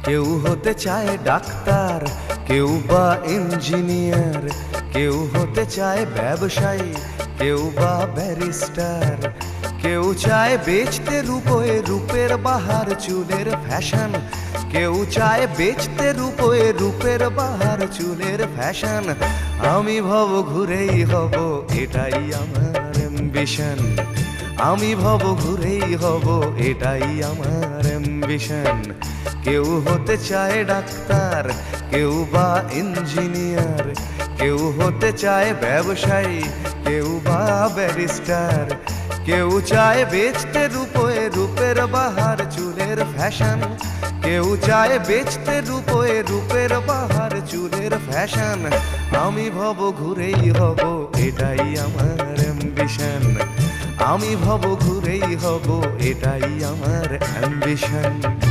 কেউ হতে চায় ডাক্তার, কেউ বা ইঞ্জিনিয়ার, কেউ হতে চায় ব্যবসায়ী, কেউ বা ব্যারিস্টার। কেউ চায় বেচতে রূপোয় রূপের বাহার চুলের ফ্যাশন, কেউ চায় বেচতে রূপোয় রূপের বাহার চুলের ফ্যাশন। আমি ভব ঘুরেই হব, এটাই আমার অ্যাম্বিশন। আমি ভব ঘুরেই হব, এটাই আমার অ্যাম্বিশন। কেউ হতে চায় ডাক্তার, কেউ বা ইঞ্জিনিয়ার, কেউ হতে চায় ব্যবসায়ী, কেউ বা ব্যারিস্টার। কেউ চায় বেচতে রূপোয় রূপের বাহার চুলের ফ্যাশন, কেউ চায় বেচতে রূপোয় রূপের বাহার চুলের ফ্যাশন। আমি ভব ঘুরেই হব, এটাই আমার অ্যাম্বিশন। আমি ভব ঘুরেই হব, এটাই আমার অ্যাম্বিশন।